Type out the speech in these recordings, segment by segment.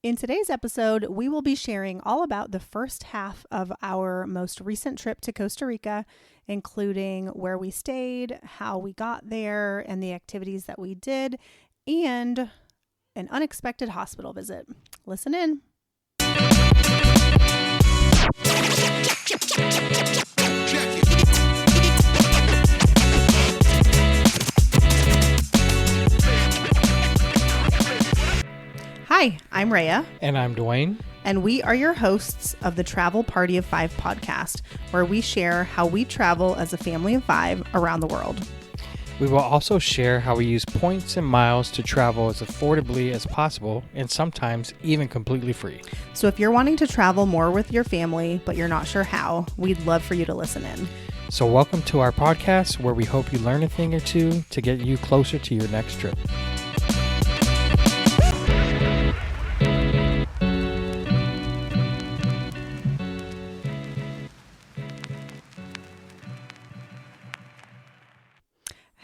In today's episode, we will be sharing all about the first half of our most recent trip to Costa Rica, including where we stayed, how we got there, and the activities that we did, and an unexpected hospital visit. Listen in. Hi, I'm Rhea. And I'm Dwayne. And we are your hosts of the Travel Party of Five podcast, where we share how we travel as a family of five around the world. We will also share how we use points and miles to travel as affordably as possible and sometimes even completely free. So if you're wanting to travel more with your family, but you're not sure how, we'd love for you to listen in. So welcome to our podcast, where we hope you learn a thing or two to get you closer to your next trip.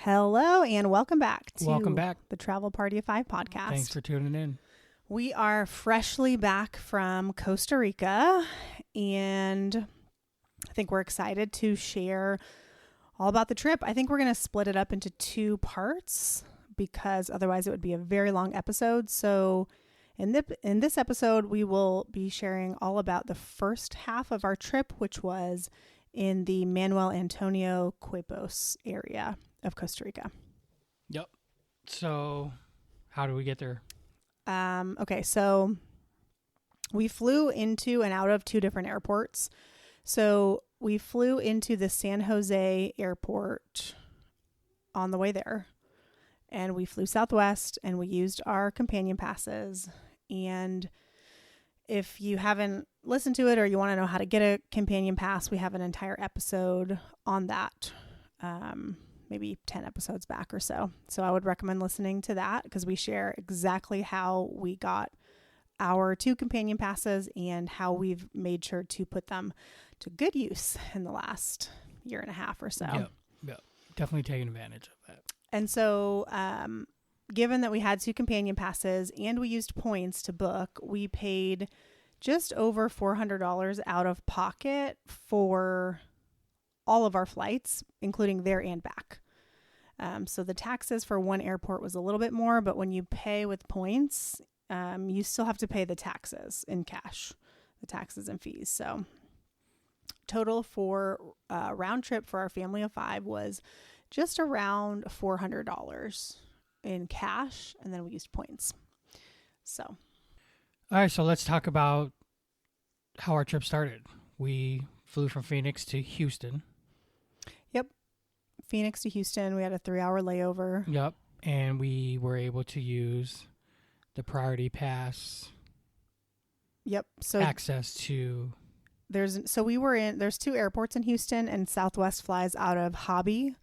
Hello and welcome back to the Travel Party of Five podcast. Thanks for tuning in. We are freshly back from Costa Rica, and I think we're excited to share all about the trip. I think we're going to split it up into two parts because otherwise it would be a very long episode. So in this episode, we will be sharing all about the first half of our trip, which was in the Manuel Antonio Quepos area of Costa Rica. Yep. So how do we get there? Okay, so we flew into and out of two different airports. So we flew into the San Jose airport on the way there, and we flew Southwest, and we used our companion passes. And if you haven't listened to it or you want to know how to get a companion pass, we have an entire episode on that. Maybe 10 episodes back or so. So I would recommend listening to that because we share exactly how we got our two companion passes and how we've made sure to put them to good use in the last year and a half or so. Yep. Definitely taking advantage of that. And so, given that we had two companion passes and we used points to book, we paid just over $400 out of pocket for all of our flights, including there and back. So the taxes for one airport was a little bit more, but when you pay with points, you still have to pay the taxes in cash, the taxes and fees. So total for round trip for our family of five was just around $400 in cash, and then we used points. So. All right, so let's talk about how our trip started. We flew from Phoenix to Houston. Yep. Phoenix to Houston. We had a 3-hour layover. Yep. And we were able to use the priority pass. Yep. So access to. There's two airports in Houston, and Southwest flies out of Hobby,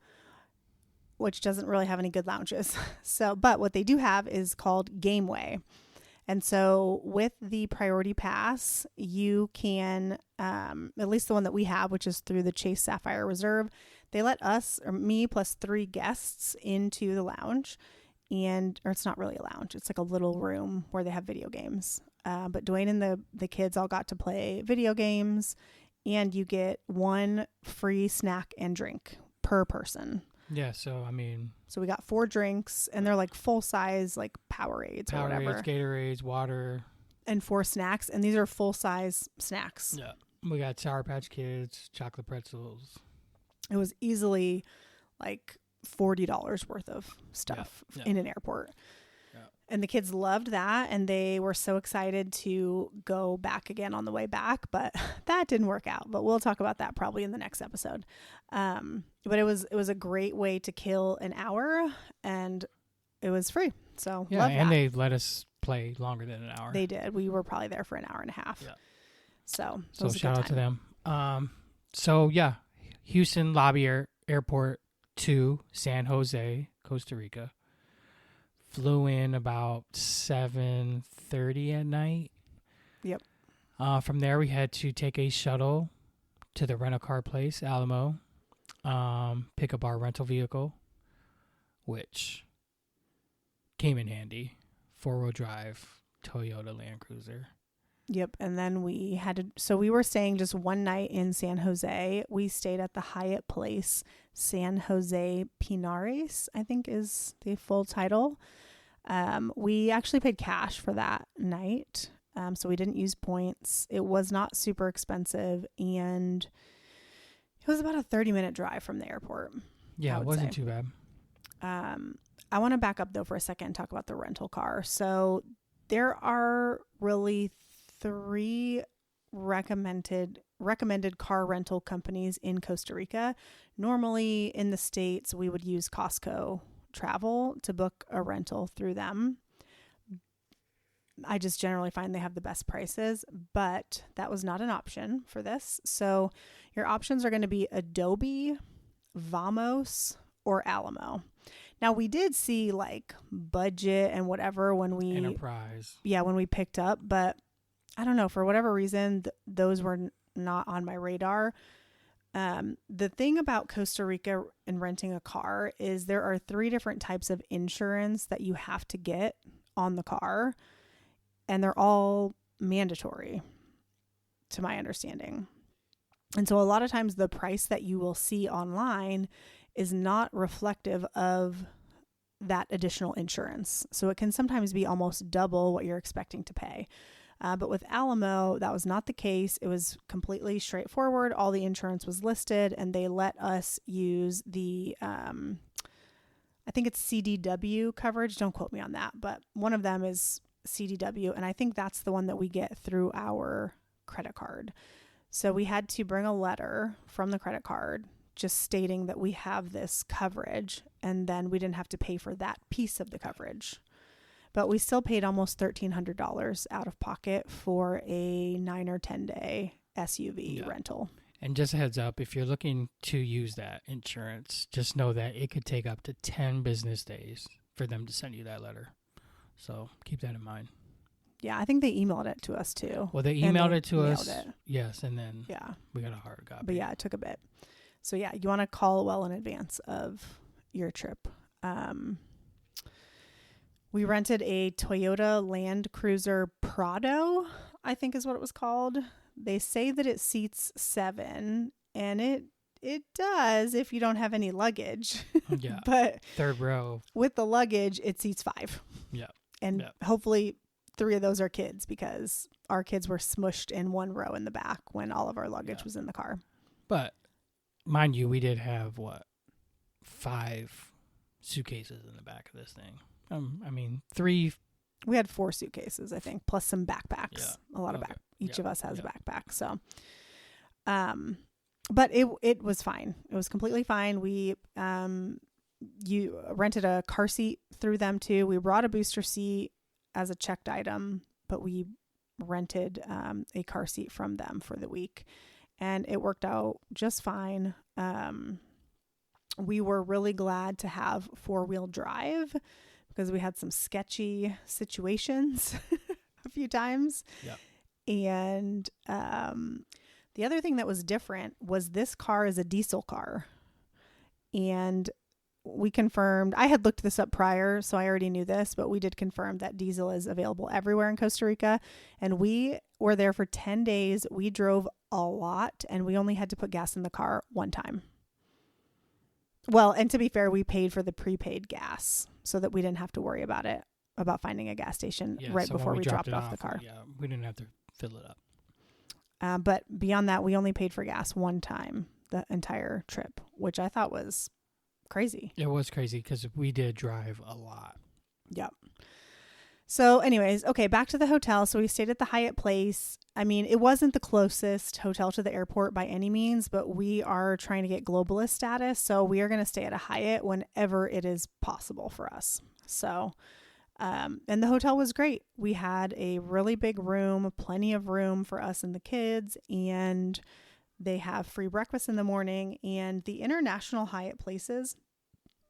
which doesn't really have any good lounges. But what they do have is called Gameway. And so with the priority pass, you can, at least the one that we have, which is through the Chase Sapphire Reserve, they let us, or me plus 3 guests, into the lounge. Or it's not really a lounge. It's like a little room where they have video games. But Dwayne and the kids all got to play video games, and you get 1 free snack and drink per person. Yeah, so we got 4 drinks, and they're like full size, like Powerades or whatever. Gatorades, water, and 4 snacks, and these are full size snacks. Yeah, we got Sour Patch Kids, chocolate pretzels. It was easily like $40 worth of stuff in an airport. Yeah. And the kids loved that, and they were so excited to go back again on the way back, but that didn't work out. But we'll talk about that probably in the next episode. But it was a great way to kill an hour, and it was free. So yeah, and they let us play longer than an hour. They did. We were probably there for an hour and a half. Yeah. So shout out to them. Houston Lobby Airport to San Jose, Costa Rica. Flew in about 7:30 at night. Yep. From there, we had to take a shuttle to the rental car place, Alamo, pick up our rental vehicle, which came in handy. 4-wheel drive, Toyota Land Cruiser. Yep. And then we were staying just one night in San Jose. We stayed at the Hyatt Place, San Jose Pinares, I think is the full title. We actually paid cash for that night. So we didn't use points. It was not super expensive, and it was about a 30-minute drive from the airport. Yeah, it wasn't too bad. I want to back up though for a second and talk about the rental car. So there are really 3 recommended car rental companies in Costa Rica. Normally in the States, we would use Costco Travel to book a rental through them. I just generally find they have the best prices, but that was not an option for this. So your options are going to be Adobe, Vamos, or Alamo. Now we did see like budget and whatever when we Enterprise. Yeah, when we picked up, but I don't know, for whatever reason, those were not on my radar. The thing about Costa Rica and renting a car is there are 3 different types of insurance that you have to get on the car, and they're all mandatory to my understanding. And so a lot of times the price that you will see online is not reflective of that additional insurance. So it can sometimes be almost double what you're expecting to pay. But with Alamo, that was not the case. It was completely straightforward. All the insurance was listed, and they let us use the, I think it's CDW coverage. Don't quote me on that, but one of them is CDW. And I think that's the one that we get through our credit card. So we had to bring a letter from the credit card just stating that we have this coverage, and then we didn't have to pay for that piece of the coverage. But we still paid almost $1,300 out of pocket for a 9 or 10 day SUV rental. And just a heads up, if you're looking to use that insurance, just know that it could take up to 10 business days for them to send you that letter. So keep that in mind. Yeah, I think they emailed it to us too. Well, they emailed it to us. Yes, and then we got a hard copy. But yeah, it took a bit. So yeah, you want to call well in advance of your trip. We rented a Toyota Land Cruiser Prado, I think is what it was called. They say that it seats 7, and it does if you don't have any luggage. Yeah. But third row. With the luggage, it seats 5. Yeah. And hopefully 3 of those are kids, because our kids were smushed in one row in the back when all of our luggage was in the car. But mind you, we did have 5 suitcases in the back of this thing. 3. We had 4 suitcases, I think, plus some backpacks. Yeah. A lot of back. Each of us has a backpack. So, but it was fine. It was completely fine. We you rented a car seat through them too. We brought a booster seat as a checked item, but we rented a car seat from them for the week, and it worked out just fine. We were really glad to have 4-wheel drive, because we had some sketchy situations a few times. Yeah. And the other thing that was different was this car is a diesel car. And we confirmed, I had looked this up prior, so I already knew this, but we did confirm that diesel is available everywhere in Costa Rica. And we were there for 10 days. We drove a lot, and we only had to put gas in the car one time. Well, and to be fair, we paid for the prepaid gas so that we didn't have to worry about finding a gas station right before we dropped off the car. Yeah, we didn't have to fill it up. But beyond that, we only paid for gas one time the entire trip, which I thought was crazy. It was crazy because we did drive a lot. Yep. So anyways, okay, back to the hotel. So we stayed at the Hyatt Place. I mean, it wasn't the closest hotel to the airport by any means, but we are trying to get globalist status. So we are going to stay at a Hyatt whenever it is possible for us. So, and the hotel was great. We had a really big room, plenty of room for us and the kids, and they have free breakfast in the morning. And the international Hyatt places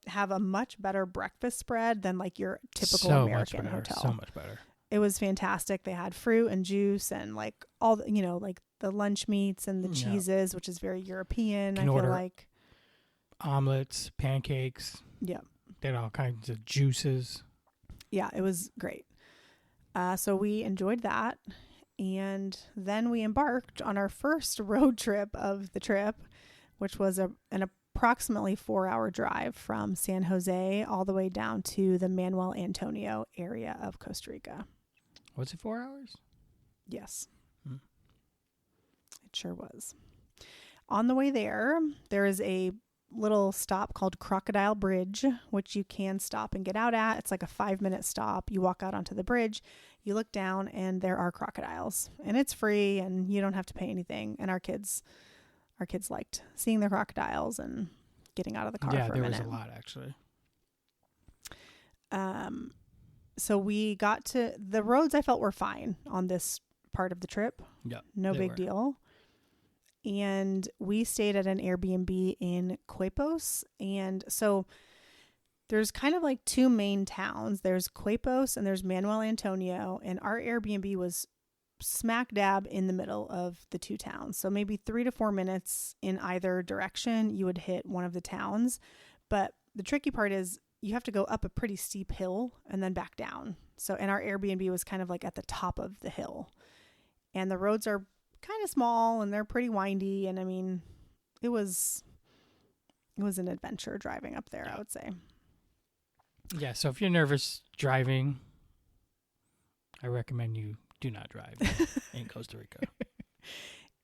have a much better breakfast spread than like your typical American hotel. So much better. It was fantastic. They had fruit and juice and like all the, like the lunch meats and the cheeses, which is very European. I feel like omelets, pancakes. Yeah. They had all kinds of juices. Yeah, it was great. So we enjoyed that. And then we embarked on our first road trip of the trip, which was an approximately 4-hour drive from San Jose all the way down to the Manuel Antonio area of Costa Rica. Was it 4 hours? Yes. It sure was. On the way there is a little stop called Crocodile Bridge, which you can stop and get out at. It's like a 5-minute stop. You walk out onto the bridge, you look down, and there are crocodiles. And it's free, and you don't have to pay anything. And our kids liked seeing the crocodiles and getting out of the car for a minute. Yeah, there was a lot, actually. So we got to the roads. I felt were fine on this part of the trip. Yeah, no big deal. And we stayed at an Airbnb in Quepos. And so there's kind of like two main towns. There's Quepos and there's Manuel Antonio. And our Airbnb was smack dab in the middle of the two towns. So maybe 3 to 4 minutes in either direction, you would hit one of the towns. But the tricky part is you have to go up a pretty steep hill and then back down. So, and our Airbnb was kind of like at the top of the hill. And the roads are kind of small and they're pretty windy. And I mean, it was an adventure driving up there, I would say. Yeah. So if you're nervous driving, I recommend you do not drive in Costa Rica.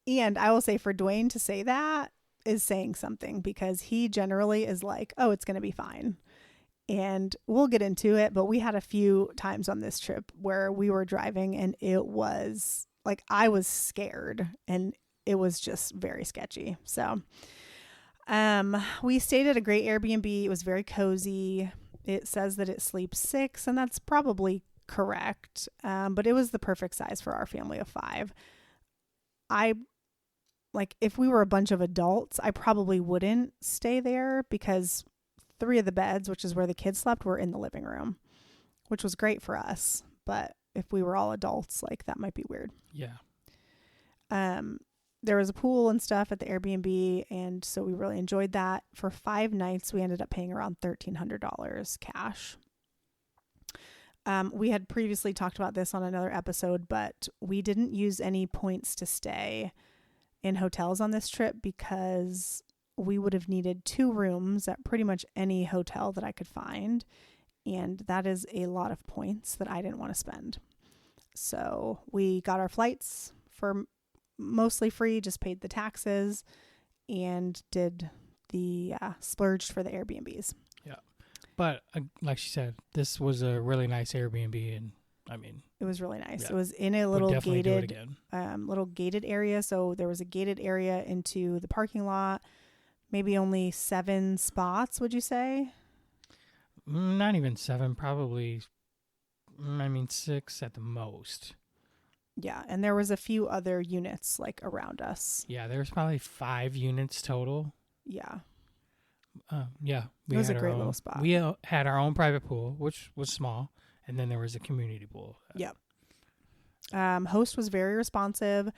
And I will say for Dwayne to say that is saying something, because he generally is like, oh, it's going to be fine. And we'll get into it. But we had a few times on this trip where we were driving and it was like, I was scared and it was just very sketchy. So, we stayed at a great Airbnb. It was very cozy. It says that it sleeps 6, and that's probably correct. But it was the perfect size for our family of 5. If we were a bunch of adults, I probably wouldn't stay there, because 3 of the beds, which is where the kids slept, were in the living room, which was great for us. But if we were all adults, like, that might be weird. Yeah. There was a pool and stuff at the Airbnb, and so we really enjoyed that. For 5 nights, we ended up paying around $1,300 cash. We had previously talked about this on another episode, but we didn't use any points to stay in hotels on this trip because we would have needed 2 rooms at pretty much any hotel that I could find. And that is a lot of points that I didn't want to spend. So we got our flights for mostly free, just paid the taxes, and did the splurged for the Airbnbs. Yeah. But like she said, this was a really nice Airbnb, and I mean, it was really nice. Yeah. It was in a little gated, little gated area. So there was a gated area into the parking lot. Maybe only 7 spots, would you say? Not even 7, probably. 6 at the most. Yeah, and there was a few other units like around us. Yeah, there was probably 5 units total. Yeah. Yeah. It was a great little spot. We had our own private pool, which was small, and then there was a community pool. Yep. Host was very responsive.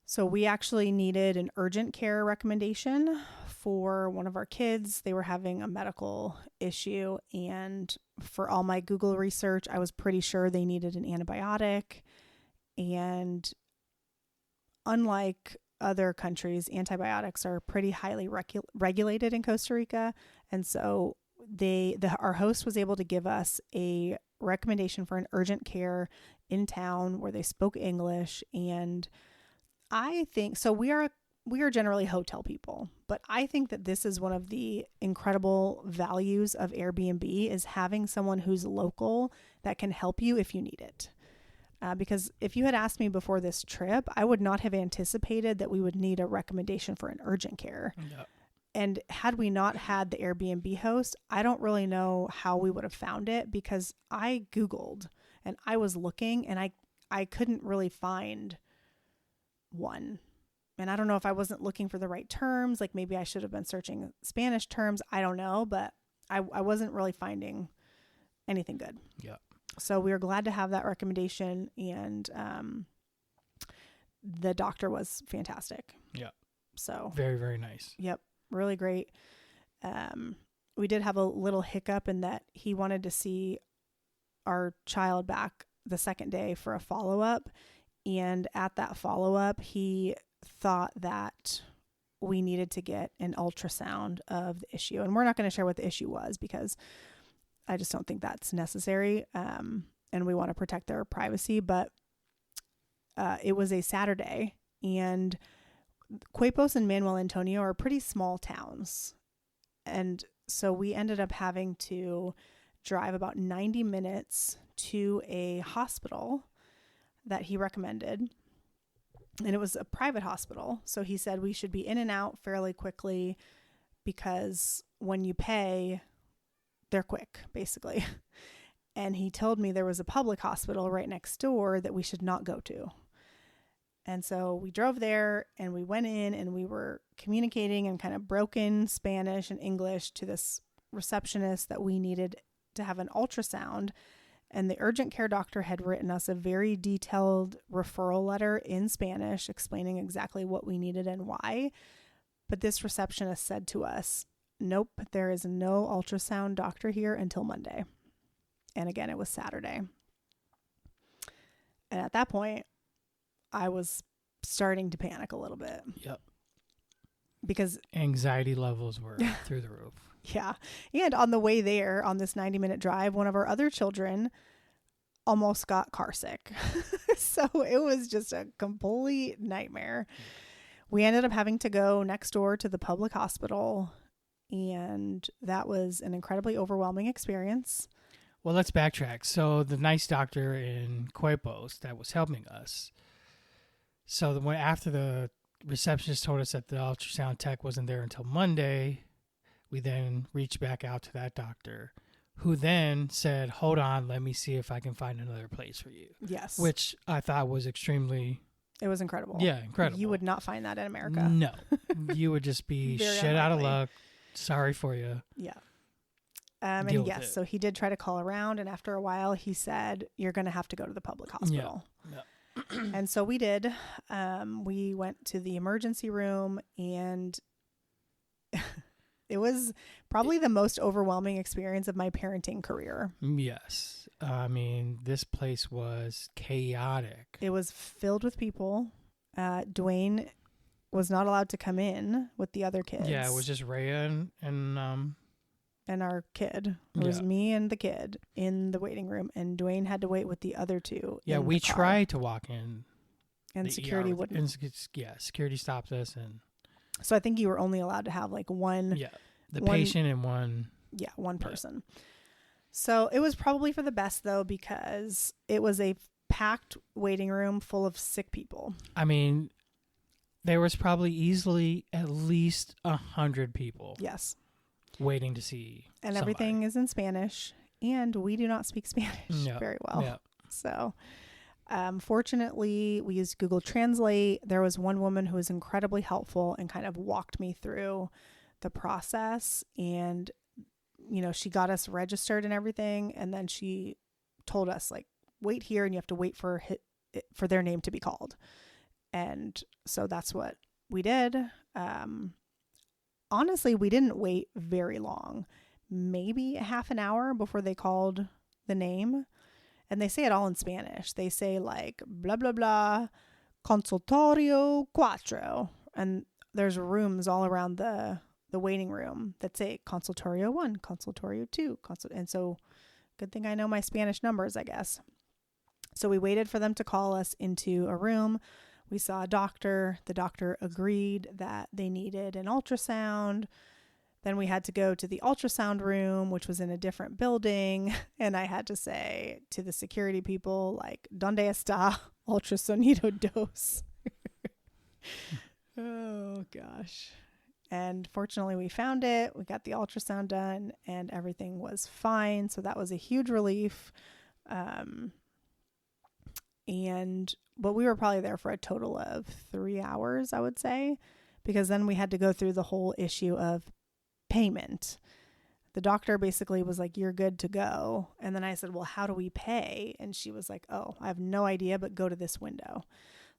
So we actually needed an urgent care recommendation for one of our kids. They were having a medical issue, and for all my Google research, I was pretty sure they needed an antibiotic. And unlike other countries, antibiotics are pretty highly regulated in Costa Rica. And so our host was able to give us a recommendation for an urgent care in town where they spoke English. And I think, so we are generally hotel people, but I think that this is one of the incredible values of Airbnb, is having someone who's local that can help you if you need it. Because if you had asked me before this trip, I would not have anticipated that we would need a recommendation for an urgent care. Yep. And had we not had the Airbnb host, I don't really know how we would have found it, because I Googled and I was looking and I couldn't really find one. And I don't know if I wasn't looking for the right terms. Like, maybe I should have been searching Spanish terms. I don't know, but I wasn't really finding anything good. Yeah. So we were glad to have that recommendation, and the doctor was fantastic. Yeah. So very, very nice. Yep. Really great. We did have a little hiccup in that he wanted to see our child back the second day for a follow-up. And at that follow-up, he thought that we needed to get an ultrasound of the issue. And we're not going to share what the issue was because I just don't think that's necessary. And we want to protect their privacy. But it was a Saturday, and Quepos and Manuel Antonio are pretty small towns. And so we ended up having to drive about 90 minutes to a hospital that he recommended. And it was a private hospital. So he said we should be in and out fairly quickly because when you pay, they're quick, basically. And he told me there was a public hospital right next door that we should not go to. And so we drove there and we went in and we were communicating in kind of broken Spanish and English to this receptionist that we needed to have an ultrasound. And the urgent care doctor had written us a very detailed referral letter in Spanish explaining exactly what we needed and why. But this receptionist said to us, nope, there is no ultrasound doctor here until Monday. And again, it was Saturday. And at that point, I was starting to panic a little bit. Yep. Because anxiety levels were through the roof. Yeah. And on the way there, on this 90-minute drive, one of our other children almost got car sick. So it was just a complete nightmare. We ended up having to go next door to the public hospital, and that was an incredibly overwhelming experience. Well, let's backtrack. So the nice doctor in Quepos that was helping us, so after the receptionist told us that the ultrasound tech wasn't there until Monday, we then reached back out to that doctor, who then said, hold on, let me see if I can find another place for you. Yes. Which I thought was extremely... It was incredible. Yeah, incredible. You would not find that in America. No. You would just be shit out of luck. Sorry for you. Yeah. And yes, so he did try to call around, and after a while he said, you're going to have to go to the public hospital. Yeah. And so we did. We went to the emergency room, and it was probably the most overwhelming experience of my parenting career. Yes. I mean, this place was chaotic. It was filled with people. Dwayne was not allowed to come in with the other kids. Yeah, it was just Rhea and our kid. It was me and the kid in the waiting room, and Dwayne had to wait with the other two. Yeah, we tried to walk in, and security wouldn't. Security stopped us, and so I think you were only allowed to have like one. Yeah, the patient and one. Yeah, one person. So it was probably for the best though, because it was a packed waiting room full of sick people. I mean, there was probably easily at least 100 people. Yes. Waiting to see and somebody. Everything is in Spanish, and we do not speak Spanish very well. Yep. So fortunately we used Google Translate. There was one woman who was incredibly helpful and kind of walked me through the process, and she got us registered and everything, and then she told us like, wait here and you have to wait for their name to be called. And so that's what we did. Honestly, we didn't wait very long, maybe a half an hour before they called the name. And they say it all in Spanish. They say like, blah, blah, blah, consultorio cuatro. And there's rooms all around the waiting room that say consultorio 1, consultorio 2. And so good thing I know my Spanish numbers, I guess. So we waited for them to call us into a room. We saw a doctor. The doctor agreed that they needed an ultrasound. Then we had to go to the ultrasound room, which was in a different building. And I had to say to the security people, like, ¿Dónde está ultrasonido dos? Oh, gosh. And fortunately, we found it. We got the ultrasound done, and everything was fine. So that was a huge relief. But we were probably there for a total of 3 hours, I would say, because then we had to go through the whole issue of payment. The doctor basically was like, you're good to go. And then I said, well, how do we pay? And she was like, oh, I have no idea, but go to this window.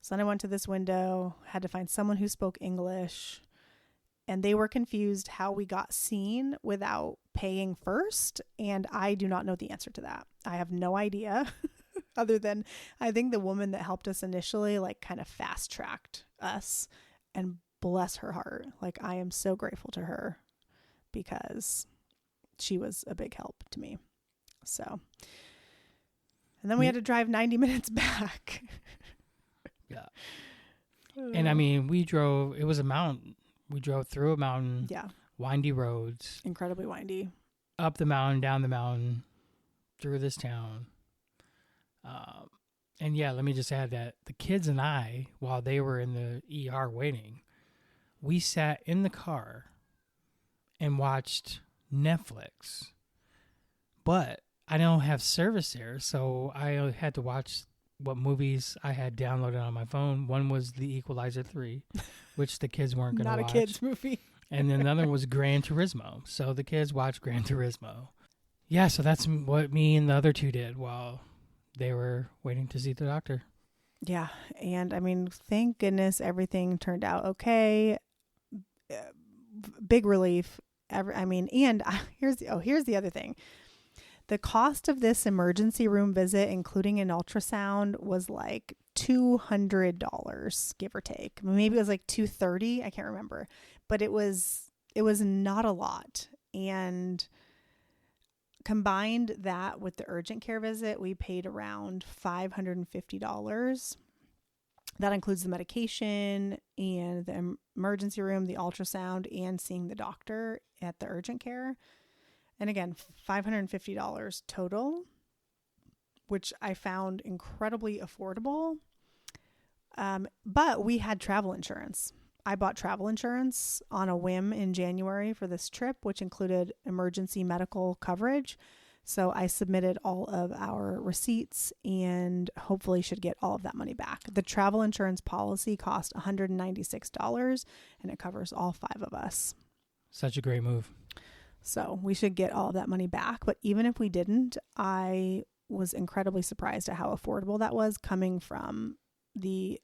So then I went to this window, had to find someone who spoke English, and they were confused how we got seen without paying first. And I do not know the answer to that. I have no idea. Other than, I think the woman that helped us initially, like, kind of fast tracked us, and bless her heart. Like, I am so grateful to her because she was a big help to me. So, and then we had to drive 90 minutes back. Yeah. And I mean, it was a mountain. We drove through a mountain. Yeah. Windy roads. Incredibly windy. Up the mountain, down the mountain, through this town. And yeah, let me just add that the kids and I, while they were in the ER waiting, we sat in the car and watched Netflix. But I don't have service there, so I had to watch what movies I had downloaded on my phone. One was The Equalizer 3, which the kids weren't going to watch. Not a kid's movie. And then another was Gran Turismo. So the kids watched Gran Turismo. Yeah, so that's what me and the other two did while they were waiting to see the doctor. Yeah. And I mean, thank goodness everything turned out okay. Big relief. Here's the other thing. The cost of this emergency room visit, including an ultrasound, was like $200, give or take. Maybe it was like $230. I can't remember, but it was not a lot. And combined that with the urgent care visit, we paid around $550. That includes the medication and the emergency room, the ultrasound, and seeing the doctor at the urgent care. And again, $550 total, which I found incredibly affordable. But we had travel insurance. I bought travel insurance on a whim in January for this trip, which included emergency medical coverage. So I submitted all of our receipts and hopefully should get all of that money back. The travel insurance policy cost $196 and it covers all 5 of us. Such a great move. So we should get all of that money back. But even if we didn't, I was incredibly surprised at how affordable that was coming from the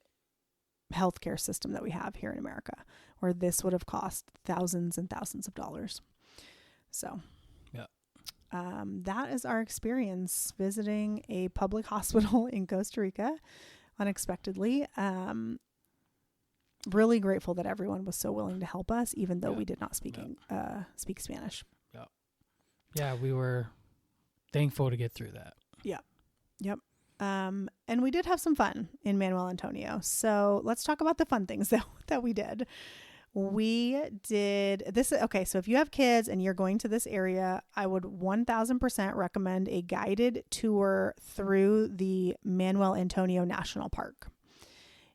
healthcare system that we have here in America, where this would have cost thousands and thousands of dollars. So yeah, that is our experience visiting a public hospital in Costa Rica unexpectedly. Really grateful that everyone was so willing to help us, even though we did not speak Spanish. Yeah, we were thankful to get through that. Yep. And we did have some fun in Manuel Antonio. So let's talk about the fun things that we did. We did this. Okay. So if you have kids and you're going to this area, I would 1000% recommend a guided tour through the Manuel Antonio National Park.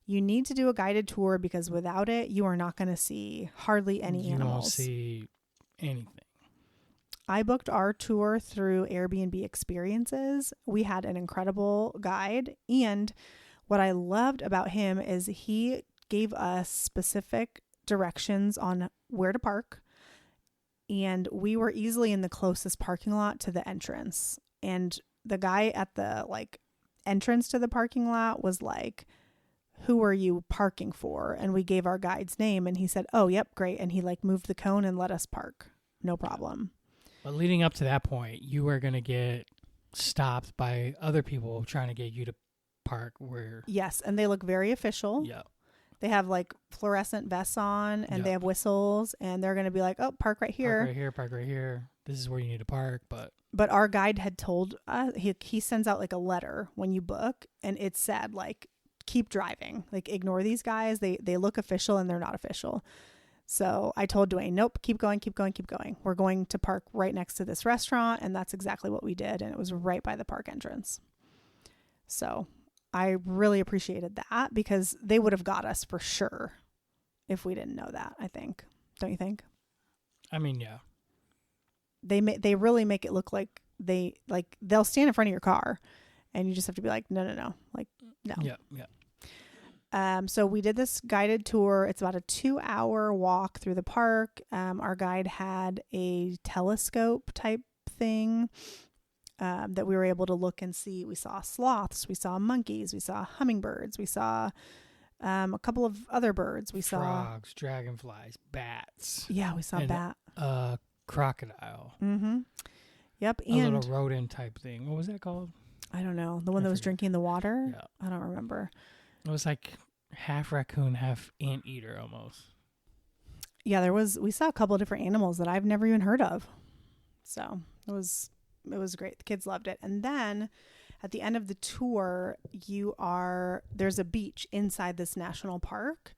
You need to do a guided tour because without it, you are not going to see hardly any animals. You won't see anything. I booked our tour through Airbnb Experiences. We had an incredible guide. And what I loved about him is he gave us specific directions on where to park. And we were easily in the closest parking lot to the entrance. And the guy at the entrance to the parking lot was like, "Who are you parking for?" And we gave our guide's name and he said, "Oh, yep, great." And he moved the cone and let us park. No problem. But leading up to that point, you were going to get stopped by other people trying to get you to park where... Yes, and they look very official. Yeah. They have fluorescent vests on and they have whistles and they're going to be like, "Oh, park right here. Park right here, park right here. This is where you need to park." But our guide had told us, he sends out a letter when you book and it said keep driving. Ignore these guys. They look official and they're not official. So I told Dwayne, "Nope, keep going, keep going, keep going. We're going to park right next to this restaurant." And that's exactly what we did. And it was right by the park entrance. So I really appreciated that because they would have got us for sure if we didn't know that, I think. Don't you think? I mean, yeah. They really make it look like they'll stand in front of your car and you just have to be like, no. No. Yeah. So we did this guided tour. It's about a 2-hour walk through the park. Our guide had a telescope type thing that we were able to look and see. We saw sloths, we saw monkeys, we saw hummingbirds, we saw a couple of other birds. We saw frogs, dragonflies, bats. Yeah, we saw bat. Crocodile. Mm-hmm. Yep. A little rodent type thing. What was that called? I don't know. The one I that was forget. drinking the water? Yeah. I don't remember. It was like half raccoon, half anteater almost. Yeah, we saw a couple of different animals that I've never even heard of. So it was great. The kids loved it. And then at the end of the tour, there's a beach inside this national park.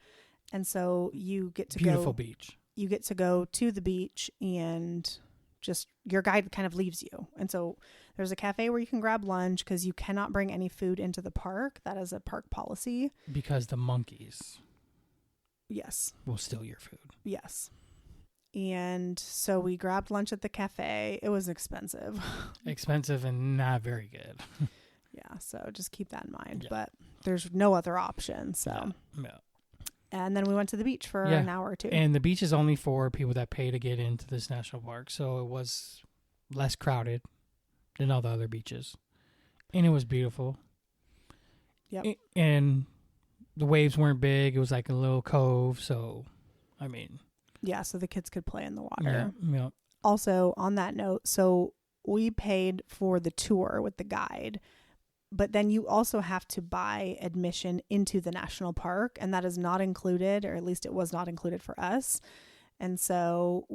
And so you get to Beautiful beach. You get to go to the beach, and just your guide kind of leaves you. And so there's a cafe where you can grab lunch because you cannot bring any food into the park. That is a park policy. Because the monkeys Yes. will steal your food. Yes. And so we grabbed lunch at the cafe. It was expensive. Expensive and not very good. Yeah. So just keep that in mind. Yeah. But there's no other option. So, Yeah. And then we went to the beach for an hour or two. And the beach is only for people that pay to get into this national park. So it was less crowded than all the other beaches. And it was beautiful. Yep. And the waves weren't big. It was like a little cove. So, I mean. Yeah. So the kids could play in the water. Yeah. Also, on that note, so we paid for the tour with the guide, but then you also have to buy admission into the national park, and that is not included, or at least it was not included for us. And so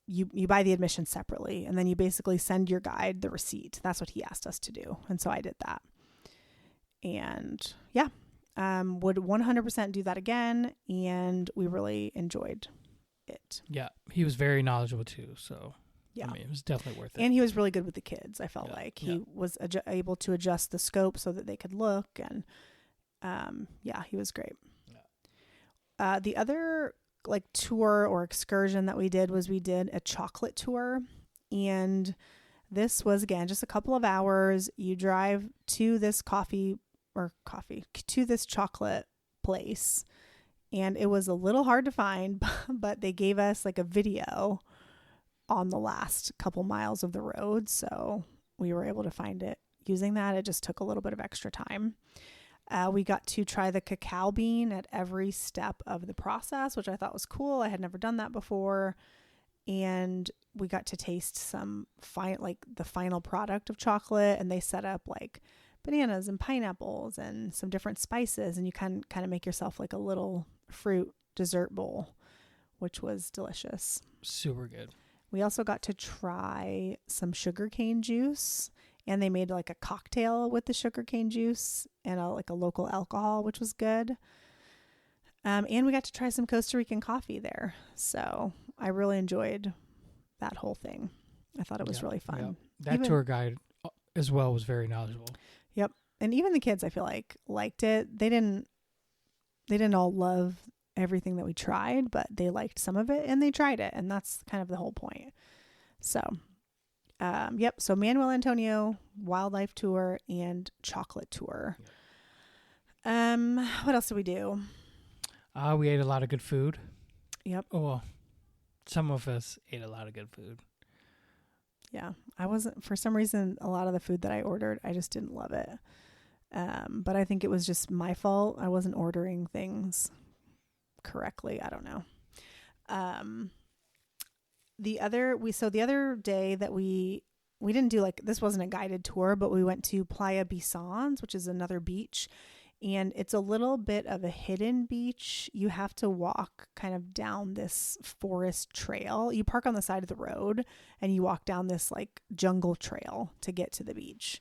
you buy the admission separately, and then you basically send your guide the receipt. That's what he asked us to do. And so I did that. And yeah, would 100% do that again. And we really enjoyed it. Yeah. He was very knowledgeable too. So, yeah, I mean, it was definitely worth it. And he was really good with the kids. I felt like he Yeah. was able to adjust the scope so that they could look. And yeah, he was great. Yeah. The other like tour or excursion that we did a chocolate tour. And this was, again, just a couple of hours. You drive to this to this chocolate place. And it was a little hard to find, but they gave us like a video on the last couple miles of the road. So we were able to find it using that. It just took a little bit of extra time. We got to try the cacao bean at every step of the process, which I thought was cool. I had never done that before. And we got to taste some the final product of chocolate, and they set up like bananas and pineapples and some different spices, and you can kind of make yourself like a little fruit dessert bowl, which was delicious. Super good. We also got to try some sugarcane juice, and they made like a cocktail with the sugarcane juice and a local alcohol, which was good. And we got to try some Costa Rican coffee there. So I really enjoyed that whole thing. I thought it was really fun. Yeah. That tour guide as well was very knowledgeable. Yep. And even the kids, I feel like, liked it. They didn't all love everything that we tried, but they liked some of it and they tried it. And that's kind of the whole point. So, yep. So Manuel Antonio wildlife tour and chocolate tour. What else did we do? We ate a lot of good food. Yep. Oh, well, some of us ate a lot of good food. Yeah. I wasn't, for some reason, a lot of the food that I ordered, I just didn't love it. But I think it was just my fault. I wasn't ordering things correctly. I don't know. The other day that we didn't do this wasn't a guided tour, but we went to Playa Bisons, which is another beach, and it's a little bit of a hidden beach. You have to walk kind of down this forest trail. You park on the side of the road and you walk down this jungle trail to get to the beach.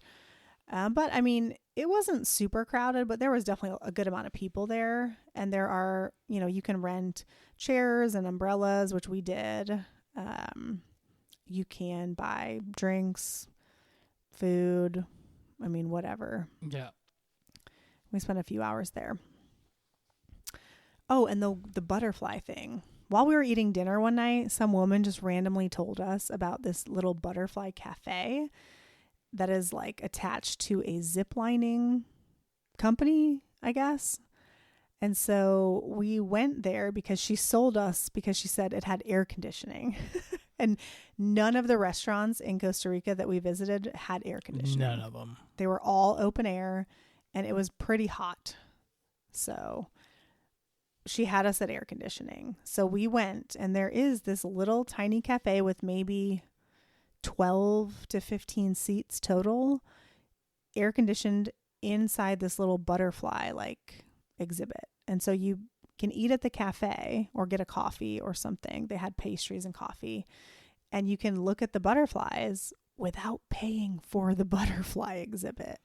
But I mean, it wasn't super crowded, but there was definitely a good amount of people there. And there are, you can rent chairs and umbrellas, which we did. You can buy drinks, food, whatever. Yeah. We spent a few hours there. Oh, and the butterfly thing. While we were eating dinner one night, some woman just randomly told us about this little butterfly cafe that is attached to a zip lining company, I guess. And so we went there because she sold us, because she said it had air conditioning. And none of the restaurants in Costa Rica that we visited had air conditioning. None of them. They were all open air, and it was pretty hot. So she had us at air conditioning. So we went, and there is this little tiny cafe with maybe 12 to 15 seats total. air conditioned inside this little butterfly like exhibit. And so you can eat at the cafe or get a coffee or something. They had pastries and coffee, and you can look at the butterflies without paying for the butterfly exhibit.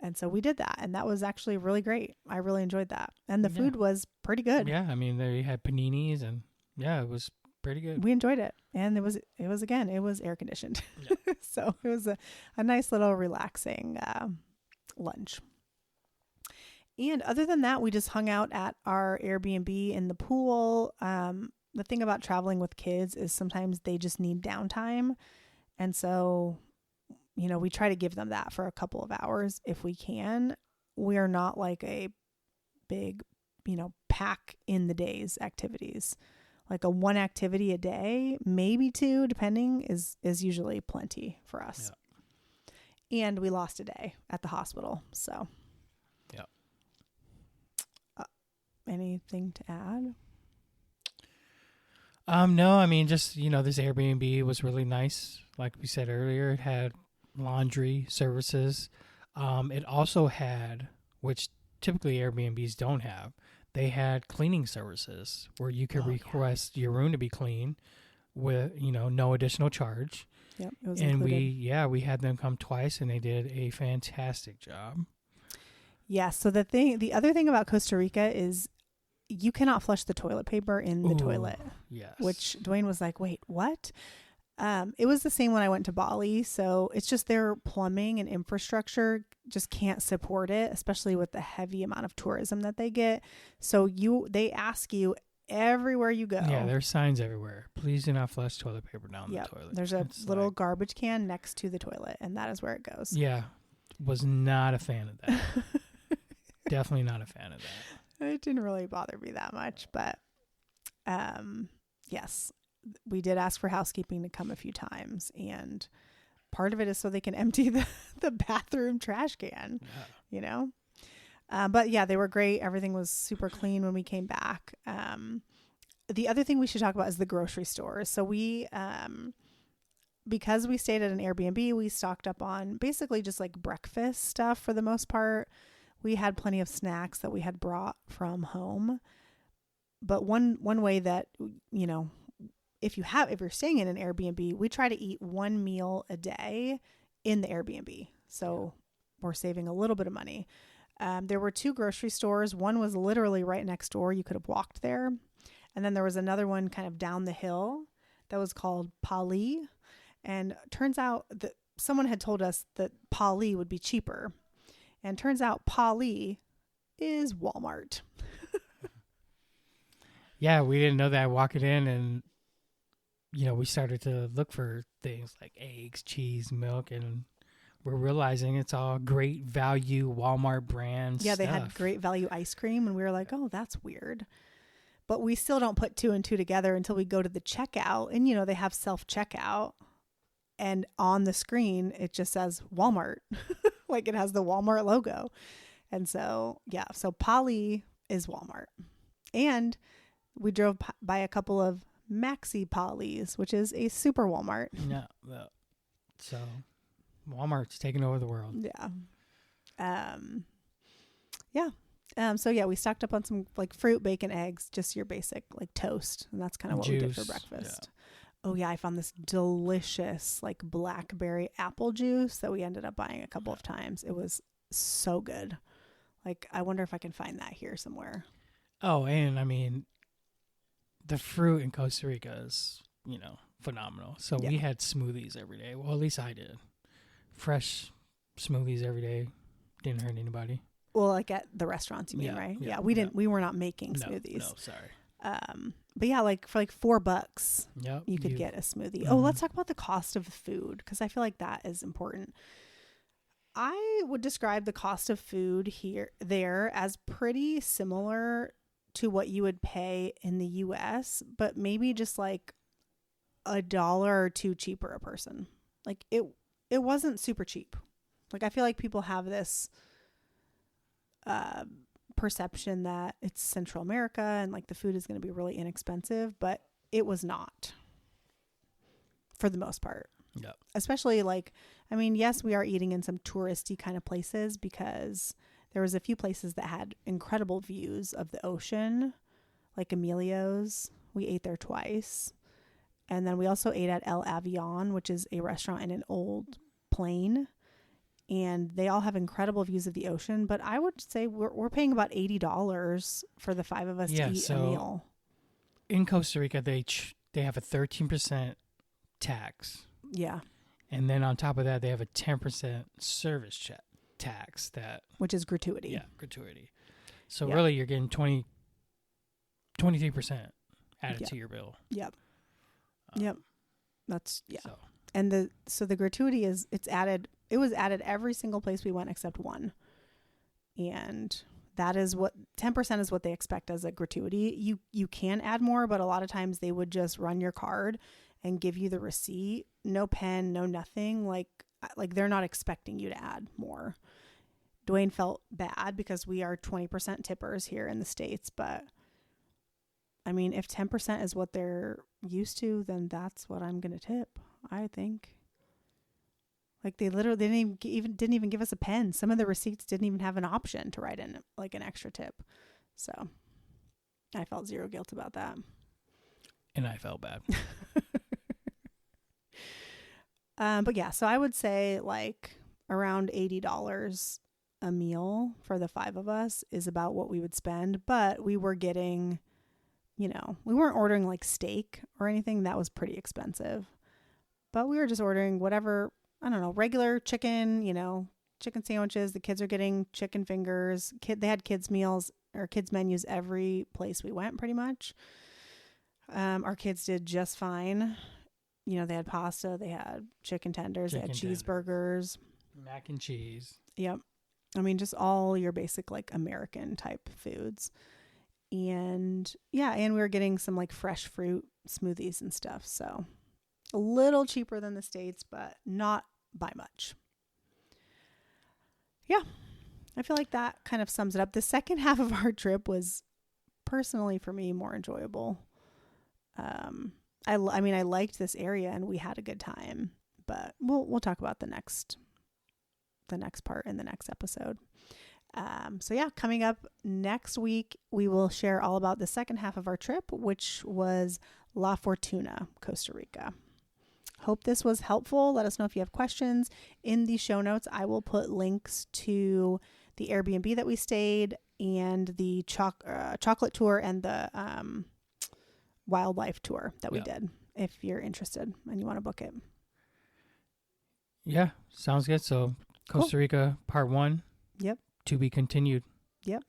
And so we did that, and that was actually really great. I really enjoyed that. And the food was pretty good. Yeah, I mean, they had paninis, and yeah, it was pretty good. We enjoyed it. And it was air conditioned. Yeah. So it was a nice little relaxing lunch. And other than that, we just hung out at our Airbnb in the pool. The thing about traveling with kids is sometimes they just need downtime. And so, you know, we try to give them that for a couple of hours if we can. We are not like a big, you know, pack in the days activities. Like a one activity a day, maybe two, depending, is usually plenty for us. Yeah. And we lost a day at the hospital. So, yeah. Anything to add? No, I mean, just, you know, this Airbnb was really nice. Like we said earlier, it had laundry services. It also had, which typically Airbnbs don't have, they had cleaning services where you could request your room to be clean with, you know, no additional charge. Yep, it was and included. we had them come twice, and they did a fantastic job. Yeah. So the other thing about Costa Rica is you cannot flush the toilet paper in the toilet. Yes. Which Dwayne was like, wait, what? It was the same when I went to Bali. So it's just their plumbing and infrastructure just can't support it, especially with the heavy amount of tourism that they get. So they ask you everywhere you go. Yeah, there's signs everywhere. Please do not flush toilet paper down the toilet. There's a little garbage can next to the toilet, and that is where it goes. Yeah. Was not a fan of that. Definitely not a fan of that. It didn't really bother me that much, but yes, we did ask for housekeeping to come a few times, and part of it is so they can empty the bathroom trash can, you know? But yeah, they were great. Everything was super clean when we came back. The other thing we should talk about is the grocery stores. So we, because we stayed at an Airbnb, we stocked up on basically just like breakfast stuff for the most part. We had plenty of snacks that we had brought from home. But one way that, you know, if you're staying in an Airbnb, we try to eat one meal a day in the Airbnb. So we're saving a little bit of money. There were 2 grocery stores. One was literally right next door. You could have walked there. And then there was another one kind of down the hill that was called Pali. And turns out that someone had told us that Pali would be cheaper. And turns out Pali is Walmart. Yeah, we didn't know that walking in, and, you know, we started to look for things like eggs, cheese, milk, and we're realizing it's all great value Walmart brand stuff. They had great value ice cream, and we were like, oh, that's weird. But we still don't put 2 and 2 together until we go to the checkout, and, you know, they have self-checkout, and on the screen, it just says Walmart. Like it has the Walmart logo. And so, yeah, so Pali is Walmart. And we drove by a couple of Maxi Polis, which is a super Walmart. Yeah. So Walmart's taking over the world. Yeah. So yeah, we stocked up on some like fruit, bacon, eggs, just your basic like toast. And that's kind of what we did for breakfast. Yeah. Oh yeah, I found this delicious like blackberry apple juice that we ended up buying a couple of times. It was so good. Like, I wonder if I can find that here somewhere. Oh, and I mean, the fruit in Costa Rica is, you know, phenomenal. So we had smoothies every day. Well, at least I did. Fresh smoothies every day. Didn't hurt anybody. Well, like at the restaurants, you mean, right? Yeah, we were not making smoothies. No, sorry. But yeah, like for like $4, you could get a smoothie. Mm-hmm. Oh, let's talk about the cost of food, because I feel like that is important. I would describe the cost of food there as pretty similar to what you would pay in the US, but maybe just like $1 or $2 cheaper a person. Like it wasn't super cheap. Like I feel like people have this perception that it's Central America and like the food is going to be really inexpensive, but it was not for the most part. Yep. Especially like, I mean, yes, we are eating in some touristy kind of places because there was a few places that had incredible views of the ocean, like Emilio's. We ate there twice. And then we also ate at El Avion, which is a restaurant in an old plane. And they all have incredible views of the ocean. But I would say we're paying about $80 for the 5 of us to eat a meal. In Costa Rica, they have a 13% tax. Yeah. And then on top of that, they have a 10% service tax which is gratuity. Yeah, gratuity. So really, you're getting 23% added to your bill. Yep. Yep. That's So. And the gratuity is it was added every single place we went except one. And that is what 10% is what they expect as a gratuity. You can add more, but a lot of times they would just run your card and give you the receipt, no pen, no nothing. Like they're not expecting you to add more. Dwayne felt bad because we are 20% tippers here in the States, but I mean, if 10% is what they're used to, then that's what I'm going to tip, I think. Like they literally didn't even give us a pen. Some of the receipts didn't even have an option to write in like an extra tip. So I felt zero guilt about that. And I felt bad. But yeah, so I would say like around $80 a meal for the 5 of us is about what we would spend. But we were getting, we weren't ordering like steak or anything. That was pretty expensive. But we were just ordering whatever, I don't know, regular chicken, chicken sandwiches. The kids are getting chicken fingers. They had kids meals or kids menus every place we went pretty much. Our kids did just fine. They had pasta, they had chicken tenders, they had cheeseburgers. Mac and cheese. Yep. I mean, just all your basic like American type foods. And and we were getting some like fresh fruit smoothies and stuff. So a little cheaper than the States, but not by much. Yeah. I feel like that kind of sums it up. The second half of our trip was personally for me more enjoyable. I mean, I liked this area and we had a good time, but we'll talk about the next part in the next episode. So yeah, coming up next week, we will share all about the second half of our trip, which was La Fortuna, Costa Rica. Hope this was helpful. Let us know if you have questions. In the show notes, I will put links to the Airbnb that we stayed and the chocolate tour and the wildlife tour that we did, if you're interested and you want to book it. Yeah, sounds good. So Costa Rica part 1. Yep. To be continued. Yep.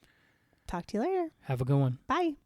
Talk to you later. Have a good one. Bye.